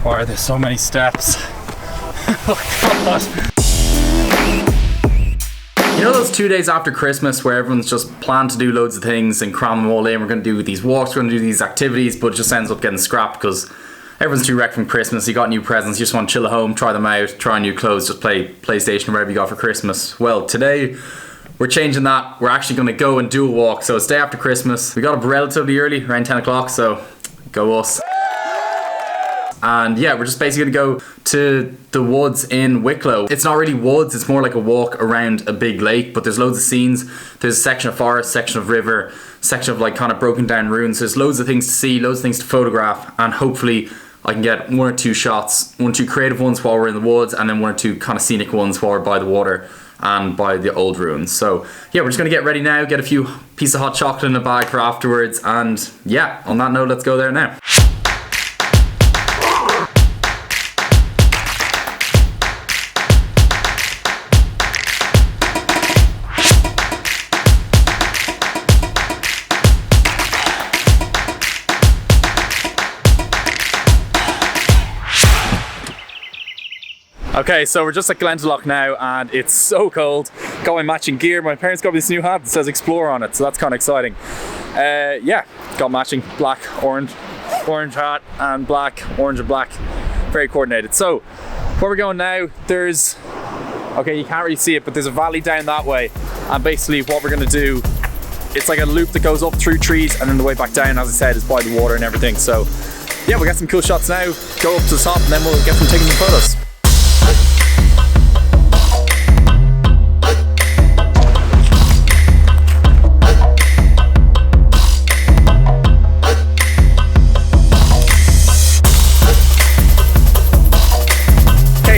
Why are there so many steps? Oh God. You know those 2 days after Christmas where everyone's just planned to do loads of things and cram them all in? We're going to do these walks, we're going to do these activities, but it just ends up getting scrapped because everyone's too wrecked from Christmas. You got new presents, you just want to chill at home, try them out, try new clothes, just play PlayStation or whatever you got for Christmas. Well, today we're changing that. We're actually going to go and do a walk. So it's day after Christmas. We got up relatively early, around 10 o'clock, so go us. And yeah, we're just basically going to go to the woods in Wicklow. It's not really woods, it's more like a walk around a big lake, but there's loads of scenes. There's a section of forest, section of river, section of like kind of broken down ruins. There's loads of things to see, loads of things to photograph, and hopefully I can get one or two shots, one or two creative ones while we're in the woods, and then one or two kind of scenic ones while we're by the water and by the old ruins. So yeah, we're just gonna get ready now, get a few pieces of hot chocolate in a bag for afterwards, and yeah, on that note, let's go there now. Okay, so we're just at Glendalough now and it's so cold. Got my matching gear. My parents got me this new hat that says Explorer on it, so that's kind of exciting. Yeah, got matching black, orange hat and black, orange and black. Very coordinated. So, where we're going now, there's, okay, you can't really see it, but there's a valley down that way. And basically what we're gonna do, it's like a loop that goes up through trees and then the way back down, as I said, is by the water and everything. So, yeah, we got some cool shots now. Go up to the top and then we'll get them taking some photos.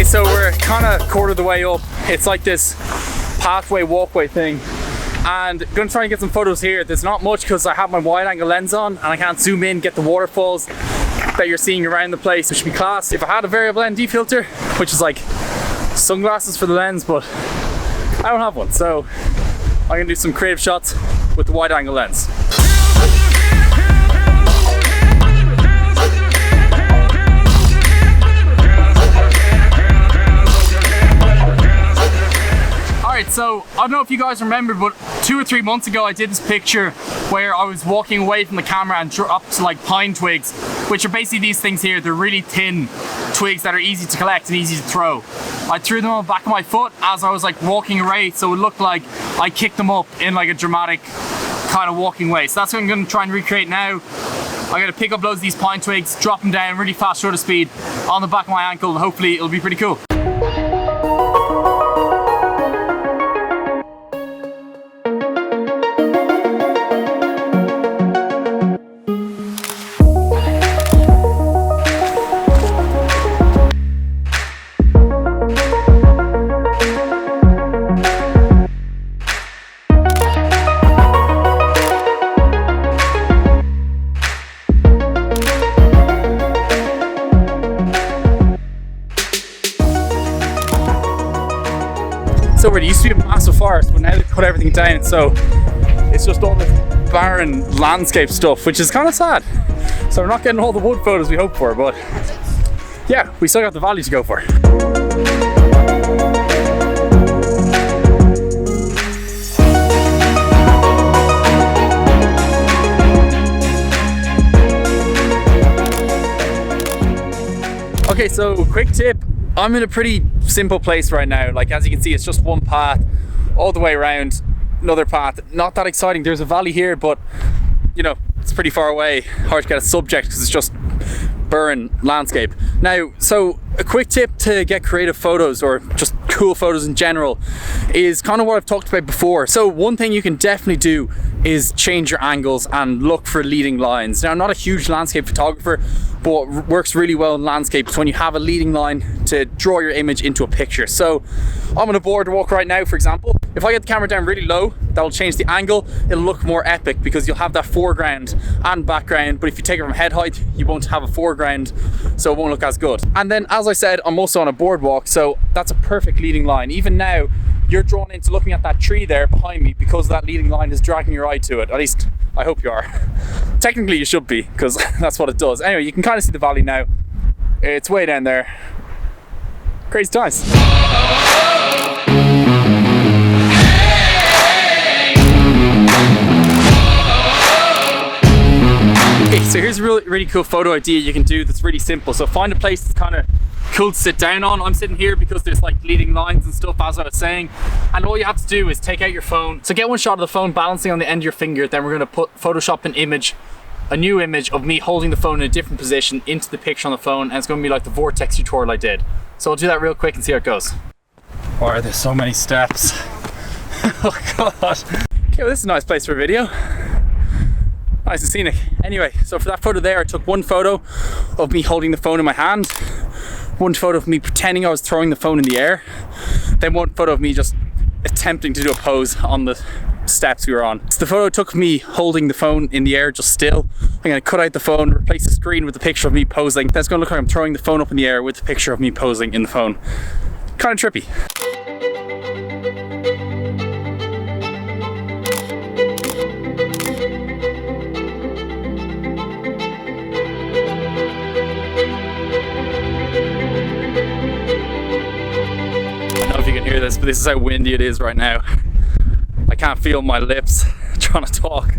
So we're kind of quarter of the way up. It's like this pathway, walkway thing. And I'm gonna try and get some photos here. There's not much because I have my wide angle lens on and I can't zoom in, get the waterfalls that you're seeing around the place, which should be class. If I had a variable ND filter, which is like sunglasses for the lens, but I don't have one. So I'm gonna do some creative shots with the wide angle lens. So I don't know if you guys remember, but 2 or 3 months ago I did this picture where I was walking away from the camera and up to like pine twigs, which are basically these things here. They're really thin twigs that are easy to collect and easy to throw. I threw them on the back of my foot as I was like walking away, so it looked like I kicked them up in like a dramatic kind of walking way. So that's what I'm going to try and recreate now. I'm going to pick up loads of these pine twigs, drop them down really fast shutter speed on the back of my ankle, and hopefully it'll be pretty cool. So it used to be a massive forest, but now they've cut everything down, so it's just all this barren landscape stuff, which is kind of sad. So we're not getting all the wood photos we hoped for, but yeah, we still got the valley to go for. Okay, so quick tip. I'm in a pretty simple place right now. Like, as you can see, it's just one path all the way around, another path. Not that exciting. There's a valley here, but you know, it's pretty far away. Hard to get a subject because it's just barren landscape. Now, so a quick tip to get creative photos or just cool photos in general is kind of what I've talked about before. So one thing you can definitely do is change your angles and look for leading lines. Now, I'm not a huge landscape photographer, but what works really well in landscape is when you have a leading line to draw your image into a picture. So I'm on a boardwalk right now, for example. If I get the camera down really low, that'll change the angle. It'll look more epic because you'll have that foreground and background, but if you take it from head height, you won't have a foreground, so it won't look as good. And then, as I said, I'm also on a boardwalk, so that's a perfect leading line. Even now, you're drawn into looking at that tree there behind me because that leading line is dragging your eye to it. At least, I hope you are. Technically, you should be, because that's what it does. Anyway, you can kind of see the valley now. It's way down there. Crazy times. Okay, so here's a really cool photo idea you can do that's really simple. So find a place that's kind of cool to sit down on. I'm sitting here because there's like leading lines and stuff, as I was saying, and all you have to do is take out your phone. So get one shot of the phone balancing on the end of your finger, then we're going to Photoshop a new image of me holding the phone in a different position into the picture on the phone, and it's going to be like the vortex tutorial I did. So I'll do that real quick and see how it goes. Wow, there's so many steps. Oh god. Okay, well, this is a nice place for a video. Nice and scenic. Anyway, so for that photo there, I took one photo of me holding the phone in my hand, one photo of me pretending I was throwing the phone in the air, then one photo of me just attempting to do a pose on the steps we were on. So the photo took me holding the phone in the air just still. I'm going to cut out the phone, replace the screen with a picture of me posing. That's going to look like I'm throwing the phone up in the air with a picture of me posing in the phone. Kind of trippy. Hear this, but this is how windy it is right now. I can't feel my lips trying to talk.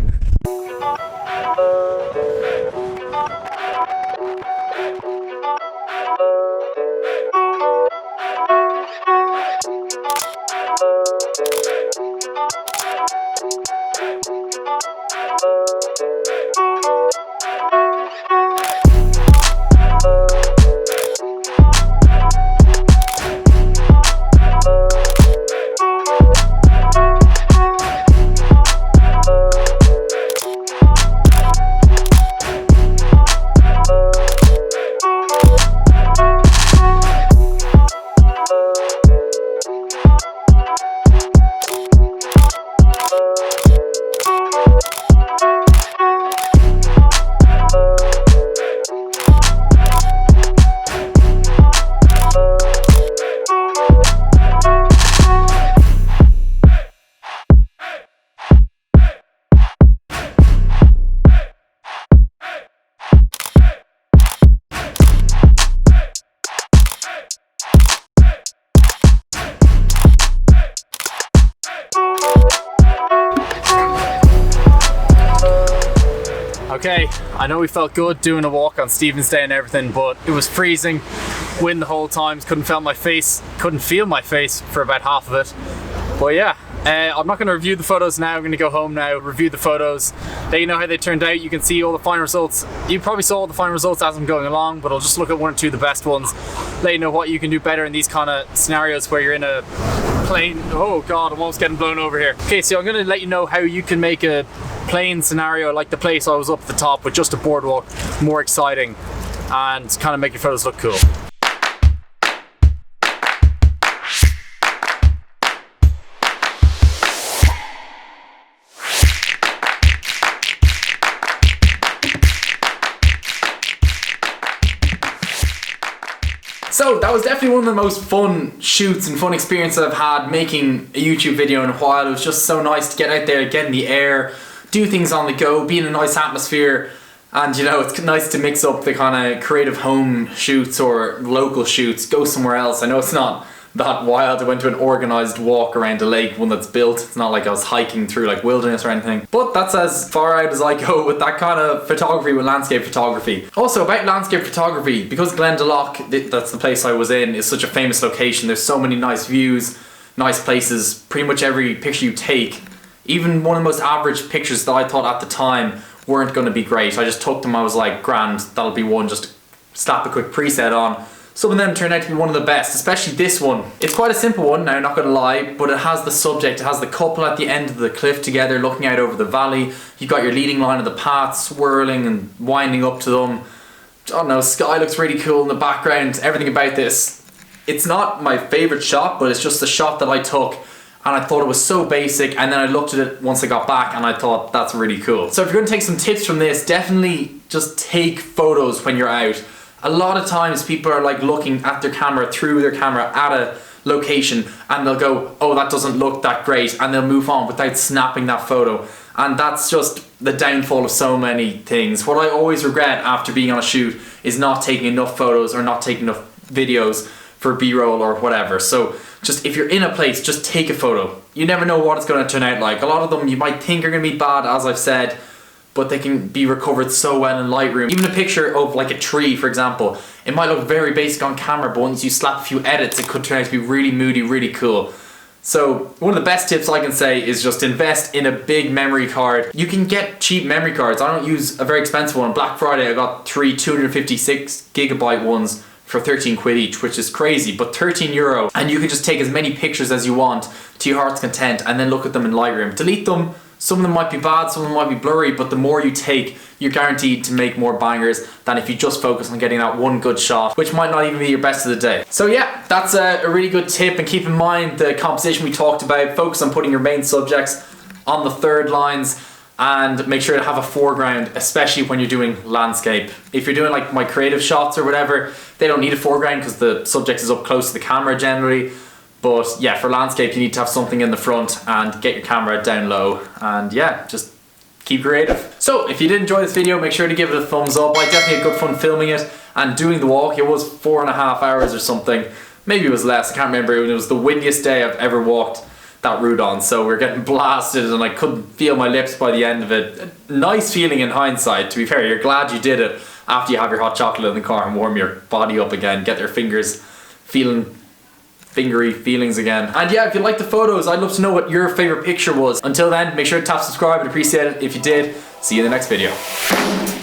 Okay, I know we felt good doing a walk on Stephen's Day and everything, but it was freezing, wind the whole time, couldn't feel my face for about half of it. But yeah, I'm not going to review the photos now. I'm going to go home now, review the photos, let you know how they turned out. You can see all the final results. You probably saw all the final results as I'm going along, but I'll just look at one or two of the best ones, let you know what you can do better in these kind of scenarios where you're in a plane. Oh god, I'm almost getting blown over here. Okay, so I'm going to let you know how you can make a plane scenario like the place I was up at the top with just a boardwalk more exciting and kind of make your photos look cool. So that was definitely one of the most fun shoots and fun experiences I've had making a YouTube video in a while. It was just so nice to get out there, get in the air, do things on the go, be in a nice atmosphere, and you know, it's nice to mix up the kind of creative home shoots or local shoots, go somewhere else. I know it's not that wild. I went to an organised walk around a lake, one that's built. It's not like I was hiking through like wilderness or anything, but that's as far out as I go with that kind of photography, with landscape photography. Also about landscape photography, because Glendalough, that's the place I was in, is such a famous location. There's so many nice views, nice places. Pretty much every picture you take, even one of the most average pictures that I thought at the time weren't going to be great, I just took them. I was like, grand, that'll be one, just slap a quick preset on. Some of them turned out to be one of the best, especially this one. It's quite a simple one now, not gonna lie, but it has the subject. It has the couple at the end of the cliff together looking out over the valley. You've got your leading line of the path swirling and winding up to them. I don't know, sky looks really cool in the background. Everything about this. It's not my favourite shot, but it's just the shot that I took, and I thought it was so basic, and then I looked at it once I got back and I thought that's really cool. So if you're going to take some tips from this, definitely just take photos when you're out. A lot of times people are like looking at their camera, through their camera, at a location and they'll go, oh, that doesn't look that great, and they'll move on without snapping that photo. And that's just the downfall of so many things. What I always regret after being on a shoot is not taking enough photos or not taking enough videos for B-roll or whatever. So just if you're in a place, just take a photo. You never know what it's going to turn out like. A lot of them you might think are going to be bad, as I've said, but they can be recovered so well in Lightroom. Even a picture of like a tree, for example, it might look very basic on camera, but once you slap a few edits, it could turn out to be really moody, really cool. So one of the best tips I can say is just invest in a big memory card. You can get cheap memory cards. I don't use a very expensive one. Black Friday I got 3 256 gigabyte ones for 13 quid each, which is crazy, but €13, and you can just take as many pictures as you want to your heart's content and then look at them in Lightroom. Delete them. Some of them might be bad, some of them might be blurry, but the more you take, you're guaranteed to make more bangers than if you just focus on getting that one good shot, which might not even be your best of the day. So yeah, that's a really good tip, and keep in mind the composition we talked about. Focus on putting your main subjects on the third lines, and make sure to have a foreground, especially when you're doing landscape. If you're doing like my creative shots or whatever, they don't need a foreground because the subject is up close to the camera generally. But yeah, for landscape, you need to have something in the front and get your camera down low. And yeah, just keep creative. So if you did enjoy this video, make sure to give it a thumbs up. I definitely had good fun filming it and doing the walk. It was 4.5 hours or something. Maybe it was less, I can't remember. It was the windiest day I've ever walked that route on. So we're getting blasted and I couldn't feel my lips by the end of it. A nice feeling in hindsight, to be fair. You're glad you did it after you have your hot chocolate in the car and warm your body up again. Get your fingers feeling fingery feelings again. And yeah, if you like the photos, I'd love to know what your favorite picture was. Until then, make sure to tap subscribe, I'd appreciate it if you did. See you in the next video.